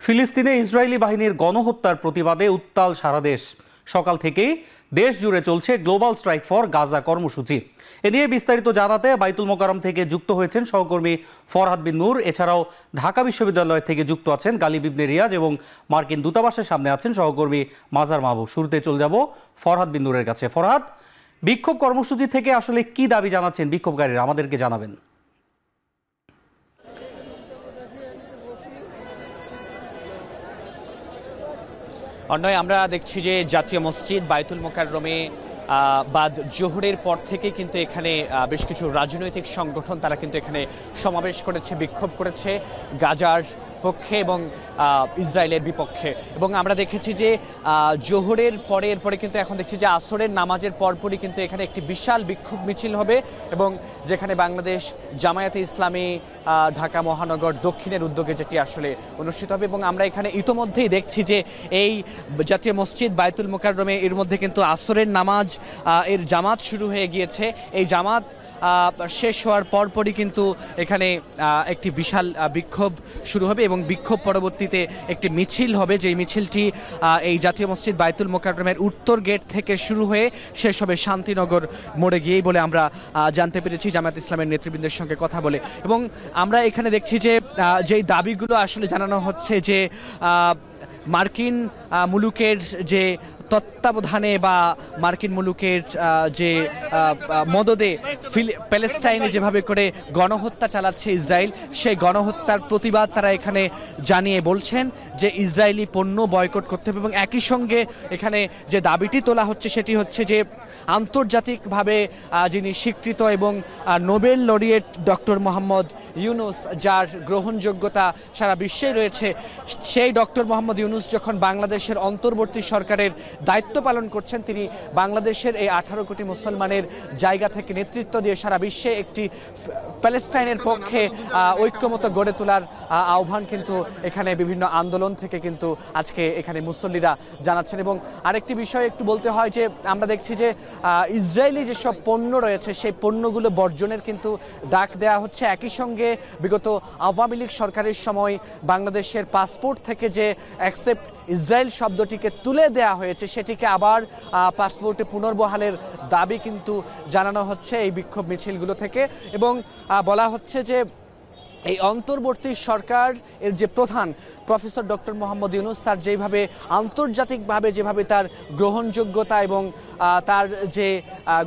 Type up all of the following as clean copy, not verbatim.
ফিলিস্তিনে ইসরায়েলি বাহিনীর গণহত্যার প্রতিবাদে উত্তাল সারা দেশ। সকাল থেকেই দেশ জুড়ে চলছে গ্লোবাল স্ট্রাইক ফর গাজা কর্মসূচি। এ নিয়ে বিস্তারিত জানাতে বাইতুল মোকাররম থেকে যুক্ত হয়েছেন সহকর্মী ফরহাদ বিন নূর। এছাড়াও ঢাকা বিশ্ববিদ্যালয় থেকে যুক্ত আছেন গালিব ইবনে রিয়াজ এবং মার্কিন দূতাবাসের সামনে আছেন সহকর্মী মাজার মাহবুব। শুরুতে চলে যাব ফরহাদ বিন নূরের কাছে। ফরহাদ, বিক্ষোভ কর্মসূচি থেকে আসলে কি দাবি জানাচ্ছেন বিক্ষোভকারীরা, আমাদেরকে জানাবেন। অন্যয় আমরা দেখছি যে জাতীয় মসজিদ বাইতুল মোকাররমে বাদ জোহরের পর থেকে কিন্তু এখানে বেশ কিছু রাজনৈতিক সংগঠন তারা কিন্তু এখানে সমাবেশ করেছে, বিক্ষোভ করেছে গাজার পক্ষে এবং ইসরায়েলের বিপক্ষে। এবং আমরা দেখেছি যে জোহরের পরে এরপরে কিন্তু এখন দেখছি যে আসরের নামাজের পরপরই কিন্তু এখানে একটি বিশাল বিক্ষোভ মিছিল হবে এবং যেখানে বাংলাদেশ জামায়াতে ইসলামী ঢাকা মহানগর দক্ষিণের উদ্যোগে যেটি আসলে অনুষ্ঠিত হবে। এবং আমরা এখানে ইতোমধ্যেই দেখছি যে এই জাতীয় মসজিদ বাইতুল মোকাররমে এর মধ্যে কিন্তু আসরের নামাজ এর জামাত শুরু হয়ে গিয়েছে। এই জামাত শেষ হওয়ার পরপরই কিন্তু এখানে একটি বিশাল বিক্ষোভ শুরু হবে এবং বিক্ষোভ পরবর্তীতে একটি মিছিল হবে, যেই মিছিলটি এই জাতীয় মসজিদ বাইতুল মোকাররমের উত্তর গেট থেকে শুরু হয়ে শেষ হবে শান্তিনগর মোড়ে গিয়েই বলে আমরা জানতে পেরেছি জামায়াত ইসলামের নেতৃবৃন্দের সঙ্গে কথা বলে। এবং আমরা এখানে দেখছি যে যেই দাবিগুলো আসলে জানানো হচ্ছে যে মার্কিন মুলুকের যে তত্ত্বাবধানে বা মার্কিন মুলুকের যে মদদে প্যালেস্টাইনে যেভাবে করে গণহত্যা চালাচ্ছে ইসরায়েল, সেই গণহত্যার প্রতিবাদ তারা এখানে জানিয়ে বলছেন যে ইসরায়েলি পণ্য বয়কট করতে হবে। এবং একই সঙ্গে এখানে যে দাবিটি তোলা হচ্ছে সেটি হচ্ছে যে আন্তর্জাতিকভাবে যিনি স্বীকৃত এবং Nobel laureate doctor Mohammad Yunus, যার গ্রহণযোগ্যতা সারা বিশ্বেই রয়েছে, সেই ডক্টর মোহাম্মদ ইউনুস যখন বাংলাদেশের অন্তর্বর্তী সরকারের দায়িত্ব পালন করছেন, তিনি বাংলাদেশের এই 18 কোটি মুসলমানের জায়গা থেকে নেতৃত্ব দিয়ে সারা বিশ্বে একটি প্যালেস্টাইনের পক্ষে ঐক্যমত গড়ে তোলার আহ্বান কিন্তু এখানে বিভিন্ন আন্দোলন থেকে কিন্তু আজকে এখানে মুসল্লিরা জানাচ্ছেন। এবং আরেকটি বিষয় একটু বলতে হয় যে আমরা দেখছি যে ইসরায়েলি যেসব পণ্য রয়েছে সেই পণ্যগুলো বর্জনের কিন্তু ডাক দেওয়া হচ্ছে। একই সঙ্গে বিগত আওয়ামী লীগ সরকারের সময় বাংলাদেশের পাসপোর্ট থেকে যে অ্যাকসেপ্ট ইসরায়েল শব্দটিকে তুলে দেওয়া হয়েছে, সেটিকে আবার পাসপোর্টে পুনর্বহালের দাবি কিন্তু জানানো হচ্ছে এই বিক্ষোভ মিছিলগুলো থেকে। এবং বলা হচ্ছে যে এই অন্তর্বর্তী সরকার এর যে প্রধান প্রফেসর ডক্টর মোহাম্মদ ইউনুস, তার যেভাবে আন্তর্জাতিকভাবে যেভাবে তার গ্রহণযোগ্যতা এবং তার যে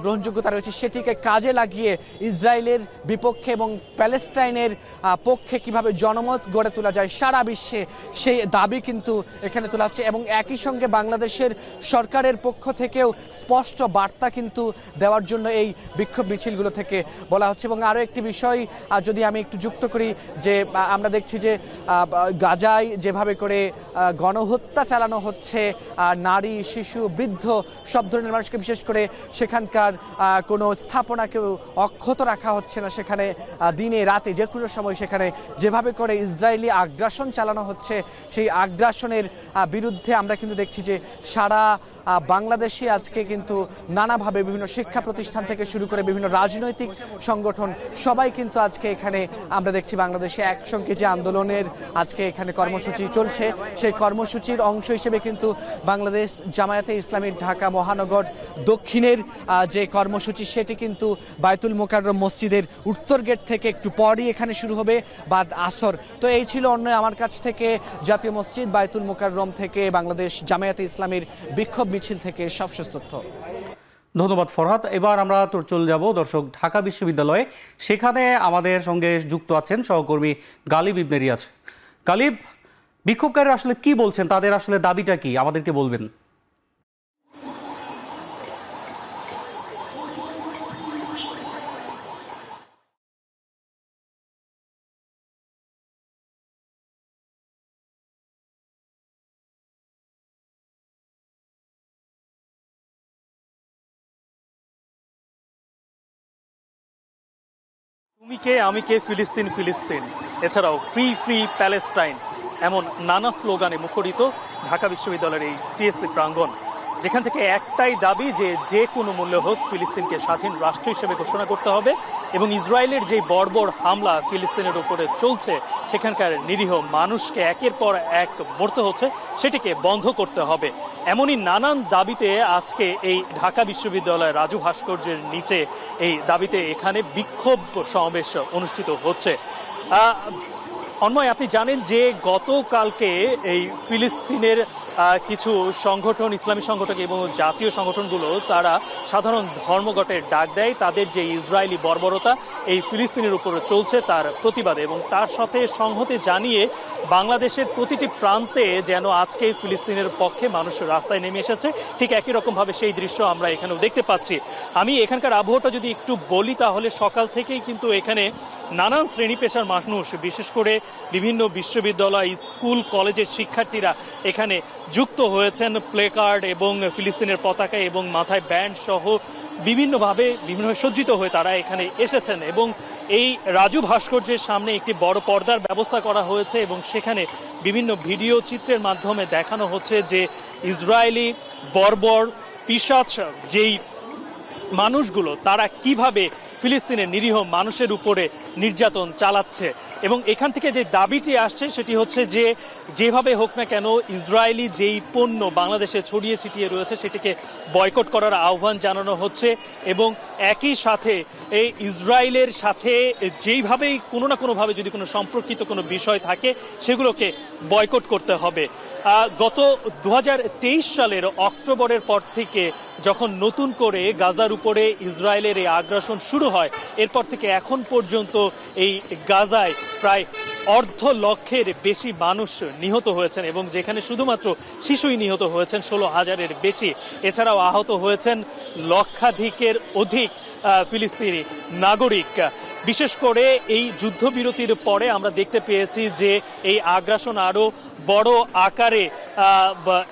গ্রহণযোগ্যতা রয়েছে সেটিকে কাজে লাগিয়ে ইসরায়েলের বিপক্ষে এবং প্যালেস্টাইনের পক্ষে কিভাবে জনমত গড়ে তোলা যায় সারা বিশ্বে, সেই দাবি কিন্তু এখানে তোলা হচ্ছে। এবং একই সঙ্গে বাংলাদেশের সরকারের পক্ষ থেকেও স্পষ্ট বার্তা কিন্তু দেওয়ার জন্য এই বিক্ষোভ মিছিলগুলো থেকে বলা হচ্ছে। এবং আরও একটি বিষয় যদি আমি একটু যুক্ত করি, যে আমরা দেখছি যে গাজায় যেভাবে করে গণহত্যা চালানো হচ্ছে, নারী, শিশু, বৃদ্ধ সব ধরনের মানুষকে, বিশেষ করে সেখানকার কোনো স্থাপনাকেও অক্ষত রাখা হচ্ছে না। সেখানে দিনে রাতে যে কোনো সময় সেখানে যেভাবে করে ইসরায়েলি আগ্রাসন চালানো হচ্ছে, সেই আগ্রাসনের বিরুদ্ধে আমরা কিন্তু দেখছি যে সারা বাংলাদেশে আজকে কিন্তু নানাভাবে বিভিন্ন শিক্ষা প্রতিষ্ঠান থেকে শুরু করে বিভিন্ন রাজনৈতিক সংগঠন সবাই কিন্তু আজকে এখানে আমরা দেখছি বাংলাদেশে একসঙ্গে যে আন্দোলনের আজকে এখানে কর্মসূচি চলছে, সেই কর্মসূচির অংশ হিসেবে কিন্তু বাংলাদেশ জামায়াতে ইসলামী ঢাকা মহানগর দক্ষিণের যে কর্মসূচি সেটি কিন্তু বাইতুল মোকাররম মসজিদের উত্তর গেট থেকে একটু পরই এখানে শুরু হবে বাদ আসর। তো এই ছিল অন্য আমার কাছ থেকে জাতীয় মসজিদ বাইতুল মোকাররম থেকে বাংলাদেশ জামায়াতে ইসলামীর বিক্ষোভ মিছিল থেকে সবশেষ তথ্য। ধন্যবাদ ফরহাদ। এবার আমরা চলে যাব দর্শক ঢাকা বিশ্ববিদ্যালয়ে। সেখানে আমাদের সঙ্গে যুক্ত আছেন সহকর্মী গালিব ইবনে রিয়াজ। গালিব, বিক্ষোভকারীরা আসলে কি বলছেন, তাদের আসলে দাবিটা কি আমাদেরকে বলবেন? তুমি কে, আমি কে, ফিলিস্তিন ফিলিস্তিন, এছাড়াও ফ্রি ফ্রি প্যালেস্টাইন, এমন নানা স্লোগানে মুখরিত ঢাকা বিশ্ববিদ্যালয়ের এই টিএসসি প্রাঙ্গণ। যেখান থেকে একটাই দাবি যে যে কোনো মূল্যে হোক ফিলিস্তিনকে স্বাধীন রাষ্ট্র হিসেবে ঘোষণা করতে হবে এবং ইসরায়েলের যে বর্বর হামলা ফিলিস্তিনের উপরে চলছে সেখানকার নিরীহ মানুষকে একের পর এক মরতে হচ্ছে সেটিকে বন্ধ করতে হবে। এমনই নানান দাবিতে আজকে এই ঢাকা বিশ্ববিদ্যালয়ের রাজু ভাস্কর্যের নিচে এই দাবিতে এখানে বিক্ষোভ সমাবেশ অনুষ্ঠিত হচ্ছে। অন্ময়, আপনি জানেন যে গতকালকে এই ফিলিস্তিনের কিছু সংগঠন, ইসলামী সংগঠন এবং জাতীয় সংগঠনগুলো তারা সাধারণ ধর্মঘটের ডাক দেয় তাদের যে ইসরায়েলি বর্বরতা এই ফিলিস্তিনের উপরে চলছে তার প্রতিবাদে, এবং তার সাথে সংহতি জানিয়ে বাংলাদেশের প্রতিটি প্রান্তে যেন আজকে ফিলিস্তিনের পক্ষে মানুষ রাস্তায় নেমে এসেছে। ঠিক একই রকমভাবে সেই দৃশ্য আমরা এখানেও দেখতে পাচ্ছি। আমি এখানকার আবহাওয়াটা যদি একটু বলি তাহলে সকাল থেকেই কিন্তু এখানে নানান শ্রেণী পেশার মানুষ, বিশেষ করে বিভিন্ন বিশ্ববিদ্যালয়, স্কুল, কলেজের শিক্ষার্থীরা এখানে যুক্ত হয়েছেন প্লেকার্ড এবং ফিলিস্তিনের পতাকা এবং মাথায় ব্যান্ড সহ বিভিন্নভাবে সজ্জিত হয়ে তারা এখানে এসেছেন। এবং এই রাজু ভাস্কর্যের সামনে একটি বড় পর্দার ব্যবস্থা করা হয়েছে এবং সেখানে বিভিন্ন ভিডিও চিত্রের মাধ্যমে দেখানো হচ্ছে যে ইসরায়েলি বর্বর পিশাচ যেই মানুষগুলো তারা কিভাবে ফিলিস্তিনের নিরীহ মানুষের উপরে নির্যাতন চালাচ্ছে। এবং এখান থেকে যে দাবিটি আসছে সেটি হচ্ছে যে যেভাবে হোক না কেন ইসরায়েলি যেই পণ্য বাংলাদেশে ছড়িয়ে ছিটিয়ে রয়েছে সেটিকে বয়কট করার আহ্বান জানানো হচ্ছে এবং একই সাথে এই ইসরায়েলের সাথে যেইভাবেই কোনো না কোনোভাবে যদি কোনো সম্পর্কিত কোনো বিষয় থাকে সেগুলোকে বয়কট করতে হবে। গত 2023 সালের অক্টোবরের পর থেকে যখন নতুন করে গাজার উপরে ইসরায়েলের এই আগ্রাসন শুরু হয়, এরপর থেকে এখন পর্যন্ত এই গাজায় প্রায় 250,000-এর বেশি মানুষ নিহত হয়েছেন এবং যেখানে শুধুমাত্র শিশুই নিহত হয়েছেন 16,000-এর বেশি। এছাড়াও আহত হয়েছেন লক্ষাধিকের অধিক ফিলিস্তিনি নাগরিক। বিশেষ করে এই যুদ্ধবিরতির পরে আমরা দেখতে পেয়েছি যে এই আগ্রাসন আরও বড় আকারে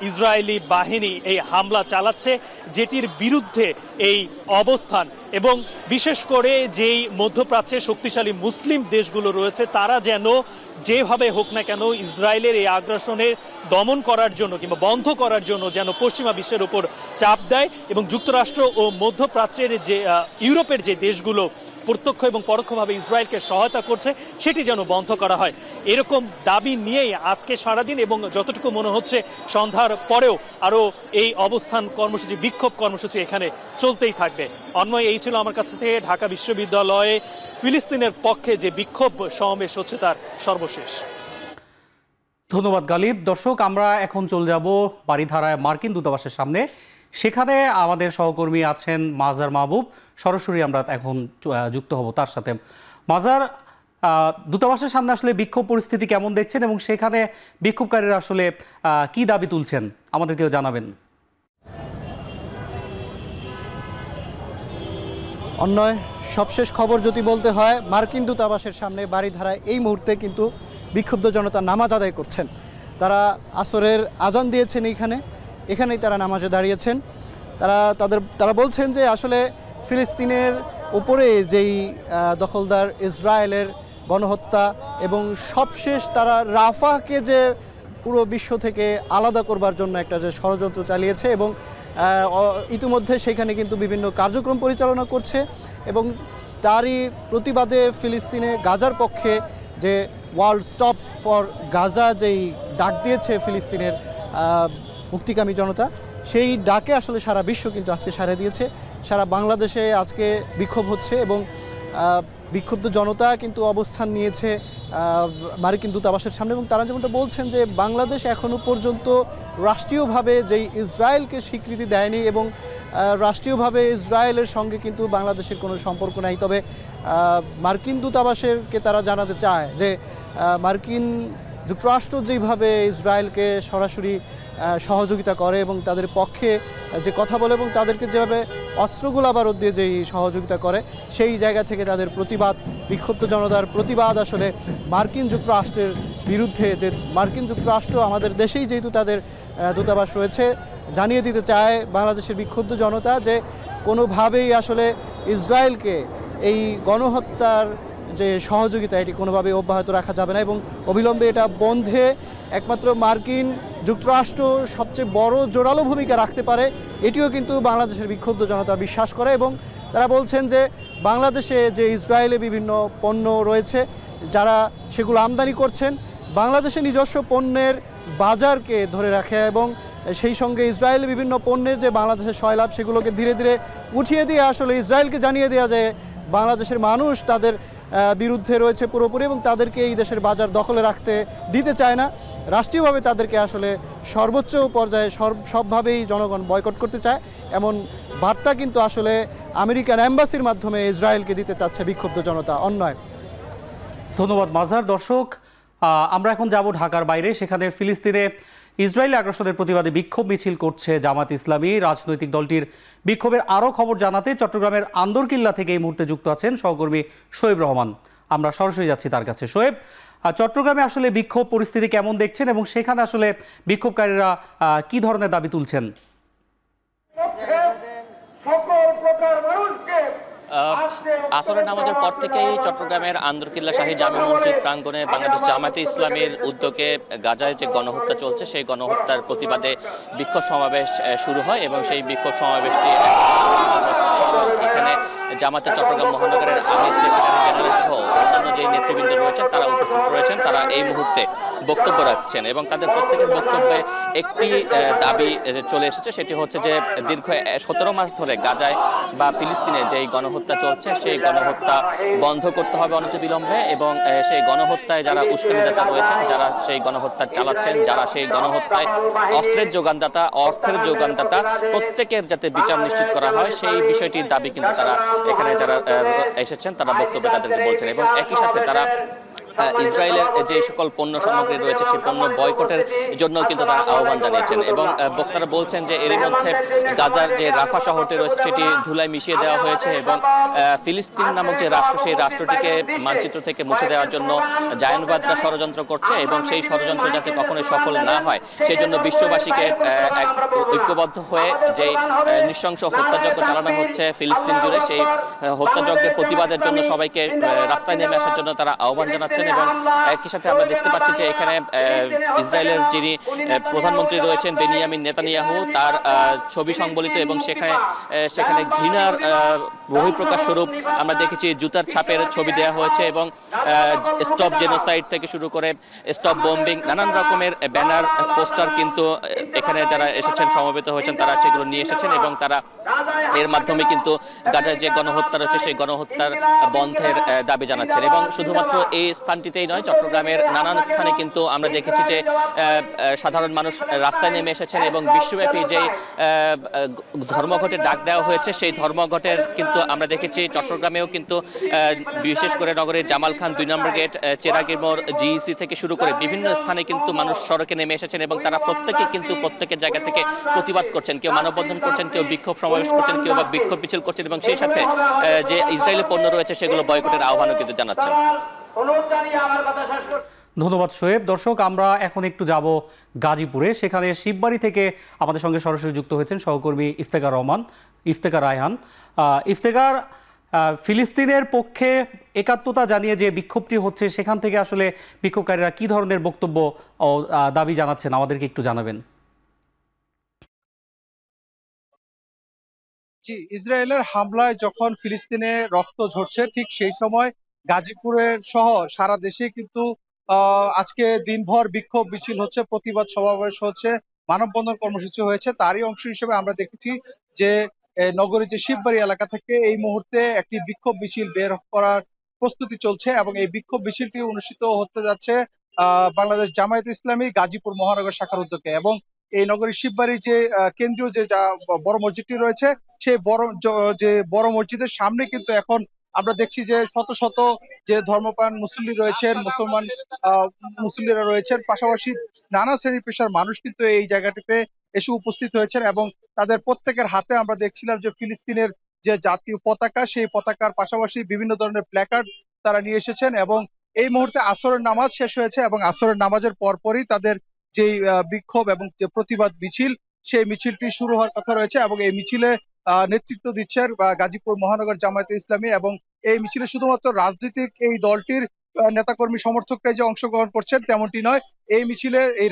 ইসরায়েলি বাহিনী এই হামলা চালাচ্ছে, যেটির বিরুদ্ধে এই অবস্থান। এবং বিশেষ করে যেই মধ্যপ্রাচ্যের শক্তিশালী মুসলিম দেশগুলো রয়েছে তারা যেন যেভাবে হোক না কেন ইসরায়েলের এই আগ্রাসনের দমন করার জন্য কিংবা বন্ধ করার জন্য যেন পশ্চিমা বিশ্বের উপর চাপ দেয় এবং যুক্তরাষ্ট্র ও মধ্যপ্রাচ্যের যে ইউরোপের যে দেশগুলো প্রত্যক্ষ এবং পরোক্ষভাবে ইসরায়েলকে সহায়তা করছে সেটি যেন বন্ধ করা হয়। এরকম দাবি নিয়েই আজকে সারাদিন এবং যতটুকু মনে হচ্ছে সন্ধ্যার পরেও আরও এই অবস্থান কর্মসূচি, বিক্ষোভ কর্মসূচি এখানে চলতেই থাকবে। অন্যয়, এই ছিল আমার কাছে থেকে ঢাকা বিশ্ববিদ্যালয়ে ফিলিস্তিনের পক্ষে যে বিক্ষোভ সমাবেশ হচ্ছে তার সর্বশেষ। ধন্যবাদ গালিব। দর্শক, আমরা এখন চলে যাব বারিধারায় মার্কিন দূতাবাসের সামনে। সেখানে আমাদের সহকর্মী আছেন মাজার মাহবুব, সরাসরি আমরা এখন যুক্ত হব তার সাথে। মাজার, দূতাবাসের সামনে আসলে বিক্ষোভ পরিস্থিতি কেমন দেখছেন এবং সেখানে বিক্ষোভকারীরা আসলে কি দাবি তুলছেন আমাদেরকেও জানাবেন। অন্যয়, সবশেষ খবর যদি বলতে হয়, মার্কিন দূতাবাসের সামনে বারিধারায় এই মুহূর্তে কিন্তু বিক্ষুব্ধ জনতা নামাজ আদায় করছেন। তারা আসরের আজান দিয়েছেন এখানেই তারা নামাজে দাঁড়িয়েছেন। তারা বলছেন যে আসলে ফিলিস্তিনের উপরে যেই দখলদার ইসরায়েলের গণহত্যা এবং সবশেষ তারা রাফাকে যে পুরো বিশ্ব থেকে আলাদা করবার জন্য একটা যে ষড়যন্ত্র চালিয়েছে এবং ইতিমধ্যে সেখানে কিন্তু বিভিন্ন কার্যক্রম পরিচালনা করছে এবং তারই প্রতিবাদে ফিলিস্তিনে গাজার পক্ষে যে ওয়ার্ল্ড স্টপ ফর গাজা যেই ডাক দিয়েছে ফিলিস্তিনের মুক্তিকামী জনতা, সেই ডাকে আসলে সারা বিশ্ব কিন্তু আজকে সাড়া দিয়েছে। সারা বাংলাদেশে আজকে বিক্ষোভ হচ্ছে এবং বিক্ষুব্ধ জনতা কিন্তু অবস্থান নিয়েছে মার্কিন দূতাবাসের সামনে এবং তারা যেমনটা বলছেন যে বাংলাদেশ এখনও পর্যন্ত রাষ্ট্রীয়ভাবে যেই ইসরায়েলকে স্বীকৃতি দেয়নি এবং রাষ্ট্রীয়ভাবে ইসরায়েলের সঙ্গে কিন্তু বাংলাদেশের কোনো সম্পর্ক নাই। তবে মার্কিন দূতাবাসেরকে তারা জানাতে চায় যে মার্কিন যুক্তরাষ্ট্র যেভাবে ইসরায়েলকে সরাসরি সহযোগিতা করে এবং তাদের পক্ষে যে কথা বলে এবং তাদেরকে যেভাবে অস্ত্রগুলো আবার দিয়ে যেই সহযোগিতা করে, সেই জায়গা থেকে তাদের প্রতিবাদ, বিক্ষুব্ধ জনতার প্রতিবাদ আসলে মার্কিন যুক্তরাষ্ট্রের বিরুদ্ধে। যে মার্কিন যুক্তরাষ্ট্র আমাদের দেশেই যেহেতু তাদের দূতাবাস রয়েছে, জানিয়ে দিতে চায় বাংলাদেশের বিক্ষুব্ধ জনতা যে কোনোভাবেই আসলে ইসরায়েলকে এই গণহত্যার যে সহযোগিতা এটি কোনোভাবেই অব্যাহত রাখা যাবে না এবং অবিলম্বে এটা বন্ধে একমাত্র মার্কিন যুক্তরাষ্ট্র সবচেয়ে বড় জোরালো ভূমিকা রাখতে পারে, এটিও কিন্তু বাংলাদেশের বিক্ষুব্ধ জনতা বিশ্বাস করে। এবং তারা বলছেন যে বাংলাদেশে যে ইসরায়েলে বিভিন্ন পণ্য রয়েছে, যারা সেগুলো আমদানি করছেন, বাংলাদেশে নিজস্ব পণ্যের বাজারকে ধরে রাখে এবং সেই সঙ্গে ইসরায়েলে বিভিন্ন পণ্যের যে বাংলাদেশের সয়লাভ সেগুলোকে ধীরে ধীরে উঠিয়ে দিয়ে আসলে ইসরায়েলকে জানিয়ে দেওয়া যায় বাংলাদেশের মানুষ তাদের বিরুদ্ধে রয়েছে পুরোপুরি এবং তাদেরকে এই দেশের বাজার দখলে রাখতে দিতে চায় না। রাষ্ট্রীয়ভাবে তাদেরকে আসলে সর্বোচ্চ পর্যায়ে সবভাবেই জনগণ বয়কট করতে চায়, এমন বার্তা কিন্তু আসলে আমেরিকান অ্যাম্বাসির মাধ্যমে ইসরায়েলকে দিতে চাচ্ছে বিক্ষুব্ধ জনতা। অন্যায়। ধন্যবাদ মাজার। দর্শক, আমরা এখন যাব ঢাকার বাইরে। সেখানে ফিলিস্তিনে ইসরায়েলি আগ্রাসনের প্রতিবাদে বিক্ষোভ মিছিল করছে জামাত ইসলামী। রাজনৈতিক দলটির বিক্ষোভের আরও খবর জানাতে চট্টগ্রামের আন্দরকিল্লা থেকে এই মুহূর্তে যুক্ত আছেন সহকর্মী শোয়েব রহমান। আমরা সরাসরি যাচ্ছি তার কাছে। শোয়েব, চট্টগ্রামে আসলে বিক্ষোভ পরিস্থিতি কেমন দেখছেন এবং সেখানে আসলে বিক্ষোভকারীরা কি ধরনের দাবি তুলছেন? আসরের নামাজের পর থেকেই চট্টগ্রামের আন্দরকিল্লা শাহী জামে মসজিদ প্রাঙ্গণে বাংলাদেশ জামায়াতে ইসলামীর উদ্যোগে গাজায় যে গণহত্যা চলছে সেই গণহত্যার প্রতিবাদে বিক্ষোভ সমাবেশ শুরু হয় এবং সেই বিক্ষোভ সমাবেশটি এখানে জামায়াতে চট্টগ্রাম মহানগরের আমির সেক্রেটারি জেনারেল সহ অন্যান্য যে নেতৃবৃন্দ রয়েছেন তারা উপস্থিত রয়েছেন। তারা এই মুহূর্তে বক্তব্য রাখছেন এবং তাদের প্রত্যেকের বক্তব্যে একটি দাবি চলে এসেছে, সেটি হচ্ছে যে দীর্ঘ 17 মাস ধরে গাজায় বা ফিলিস্তিনে যেই গণহত্যা চলছে সেই গণহত্যা বন্ধ করতে হবে অনতিবিলম্বে এবং সেই গণহত্যায় যারা উস্কানিদাতা রয়েছেন, যারা সেই গণহত্যা চালাচ্ছেন, যারা সেই গণহত্যায় অর্থের যোগানদাতা প্রত্যেকের যাতে বিচার নিশ্চিত করা হয় সেই বিষয়টির দাবি কিন্তু তারা এখানে যারা এসেছেন তারা বক্তব্যে তাদেরকে বলছেন এবং একই সাথে তারা ইসরায়েলের যে সকল পণ্য সামগ্রী রয়েছে সেই পণ্য বয়কটের জন্য কিন্তু তারা আহ্বান জানিয়েছেন এবং বক্তারা বলছেন যে এরই মধ্যে গাজার যে রাফা শহরটি রয়েছে সেটি ধুলায় মিশিয়ে দেওয়া হয়েছে এবং ফিলিস্তিন নামক যে রাষ্ট্র সেই রাষ্ট্রটিকে মানচিত্র থেকে মুছে দেওয়ার জন্য জায়নবাদরা ষড়যন্ত্র করছে এবং সেই ষড়যন্ত্র যাতে কখনোই সফল না হয় সেই জন্য বিশ্ববাসীকে এক ঐক্যবদ্ধ হয়ে যে নৃশংস হত্যাযজ্ঞ চালানো হচ্ছে ফিলিস্তিন জুড়ে সেই হত্যাযজ্ঞের প্রতিবাদের জন্য সবাইকে রাস্তায় নেমে আসার জন্য তারা আহ্বান জানাচ্ছেন। এবং একই সাথে আমরা দেখতে পাচ্ছি যে এখানে ইসরায়েলের যিনি প্রধানমন্ত্রী রয়েছেন বেনিয়ামিন নেতানিয়াহু তার ছবি সংবলিত এবং সেখানে ঘৃণার বহিঃপ্রকাশ স্বরূপ আমরা দেখেছি জুতার ছাপের ছবি দেওয়া হয়েছে এবং স্টপ জেনোসাইড থেকে শুরু করে স্টপ বোম্বিং নানান রকমের ব্যানার পোস্টার কিন্তু এখানে যারা এসেছেন সমবেত হয়েছেন তারা সেগুলো নিয়ে এসেছেন এবং তারা এর মাধ্যমে কিন্তু গাজায় যে গণহত্যা রয়েছে সেই গণহত্যার বন্ধের দাবি জানাচ্ছেন এবং শুধুমাত্র এই স্থানটিতেই নয় চট্টগ্রামের নানান স্থানে কিন্তু আমরা দেখেছি যে সাধারণ মানুষ রাস্তায় নেমে এসেছেন এবং বিশ্বব্যাপী যে ধর্মঘটের ডাক দেওয়া হয়েছে সেই ধর্মঘটের কিন্তু আমরা দেখেছি চট্টগ্রামেও কিন্তু বিশেষ করে নগরের জামাল খান 2 নম্বর গেট চেরাগি মোড় জিইসি থেকে শুরু করে বিভিন্ন স্থানে কিন্তু মানুষ সড়কে নেমে এসেছেন এবং তারা প্রত্যেকে কিন্তু প্রত্যেকের জায়গা থেকে প্রতিবাদ করছেন, কেউ মানববন্ধন করছেন, কেউ বিক্ষোভ সমাবেশ করছেন, কেউ বা বিক্ষোভ মিছিল করছেন এবং সেই সাথে যে ইসরায়েলি পণ্য রয়েছে সেগুলো বয়কটের আহ্বানও কিন্তু জানাচ্ছেন। ধন্যবাদ শোয়েব। দর্শক, আমরা এখন একটু যাব গাজীপুরে। সেখানে শিববাড়ি থেকে আমাদের সঙ্গে সরাসরি যুক্ত হয়েছেন সহকর্মী ইফতেখার রায়হান। ইফতেখার, ফিলিস্তিনের পক্ষে একাত্মতা জানিয়ে যে বিক্ষোভটি হচ্ছে সেখান থেকে আসলে বিক্ষোভকারীরা কি ধরনের বক্তব্য ও দাবি জানাচ্ছেন আমাদেরকে একটু জানাবেন। জি, ইসরায়েলের হামলায় যখন ফিলিস্তিনে রক্ত ঝরছে ঠিক সেই সময় গাজীপুরের সহ সারা দেশে কিন্তু আজকে দিনভর বিক্ষোভ মিছিল হচ্ছে, প্রতিবাদ সমাবেশ হচ্ছে, মানববন্ধন কর্মসূচি হয়েছে। তারই অংশ হিসেবে আমরা দেখেছি যে নগরীর যে শিববাড়ি এলাকা থেকে এই মুহূর্তে একটি বিক্ষোভ মিছিল বের করার প্রস্তুতি চলছে এবং এই বিক্ষোভ মিছিলটি অনুষ্ঠিত হতে যাচ্ছে বাংলাদেশ জামায়াতে ইসলামী গাজীপুর মহানগর শাখার উদ্যোগে এবং এই নগরীর শিববাড়ির যে কেন্দ্রীয় যে বড় মসজিদটি রয়েছে সেই বড় মসজিদের সামনে কিন্তু এখন আমরা দেখছি যে শত শত যে ধর্মপ্রাণ মুসল্লি রয়েছেন, মুসল্লিরা রয়েছেন, পাশাপাশি নানা শ্রেণী পেশার মানুষ কিন্তু এই জায়গাটিতে এসে উপস্থিত হয়েছেন এবং তাদের প্রত্যেকের হাতে আমরা দেখছিলাম যে ফিলিস্তিনের যে জাতীয় পতাকা সেই পতাকার পাশাপাশি বিভিন্ন ধরনের প্ল্যাকার্ড তারা নিয়ে এসেছেন এবং এই মুহূর্তে আসরের নামাজ শেষ হয়েছে এবং আসরের নামাজের পরপরই তাদের যে বিক্ষোভ এবং যে প্রতিবাদ মিছিল সেই মিছিলটি শুরু হওয়ার কথা রয়েছে এবং এই মিছিলে নেতৃত্ব দিচ্ছেন গাজীপুর মহানগর জামায়াতে ইসলামী এবং এই মিছিলে শুধুমাত্র রাজনৈতিক এই দলটির নেতাকর্মী সমর্থকরাই যে অংশগ্রহণ করছেন তেমনটি নয়। এই মিছিলে এই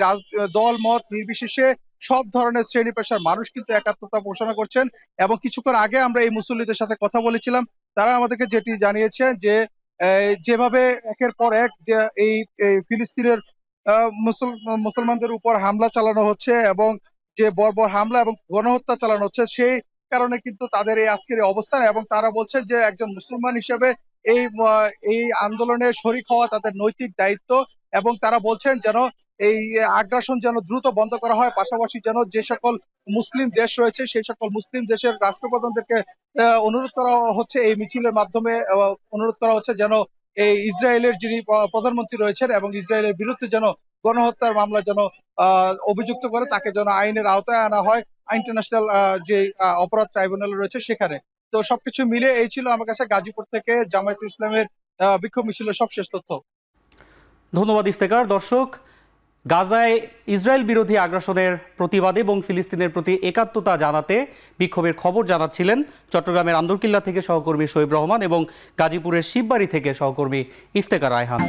দল মত নির্বিশেষে সব ধরনের শ্রেণী পেশার মানুষ কিন্তু একাত্মতা ঘোষণা করছেন। এবং কিছুক্ষণ আগে আমরা এই মুসল্লিদের সাথে কথা বলেছিলাম, তারা আমাদেরকে যেটি জানিয়েছেন যে যেভাবে একের পর এক এই ফিলিস্তিনের মুসলমানদের উপর হামলা চালানো হচ্ছে এবং যে বর্বর হামলা এবং গণহত্যা চালানো হচ্ছে, সেই কারণে কিন্তু তাদের এই আজকের এই অবস্থান। এবং তারা বলছেন যে একজন মুসলমান হিসেবে এই আন্দোলনে শরিক হওয়া তাদের নৈতিক দায়িত্ব। এবং তারা বলছেন যেন এই আগ্রাসন যেন দ্রুত বন্ধ করা হয়, পাশাপাশি যেন যে সকল মুসলিম দেশ রয়েছে সেই সকল মুসলিম দেশের রাষ্ট্রপ্রধানদেরকে অনুরোধ করা হচ্ছে এই মিছিলের মাধ্যমে, অনুরোধ করা হচ্ছে যেন এই ইসরায়েলের যিনি প্রধানমন্ত্রী রয়েছেন এবং ইসরায়েলের বিরুদ্ধে যেন গণহত্যার মামলা যেন অভিযুক্ত করে তাকে যেন আইনের আওতায় আনা হয় ইন্টারন্যাশনাল যে অপরাধ ট্রাইব্যুনাল রয়েছে সেখানে। তো সবকিছু মিলে এই ছিল আমার কাছে গাজীপুর থেকে জামায়াতে ইসলামের বিক্ষোভ মিছিলের সবশেষ তথ্য। ধন্যবাদ ইফতেখার। দর্শক, গাজায় ইসরায়েল বিরোধী আগ্রাসনের প্রতিবাদে এবং ফিলিস্তিনের প্রতি একাত্মতা জানাতে বিক্ষোভের খবর জানাচ্ছিলেন চট্টগ্রামের আন্দরকিল্লা থেকে সহকর্মী শোয়েব রহমান এবং গাজীপুরের শিববাড়ি থেকে সহকর্মী ইফতেখার রায়হান।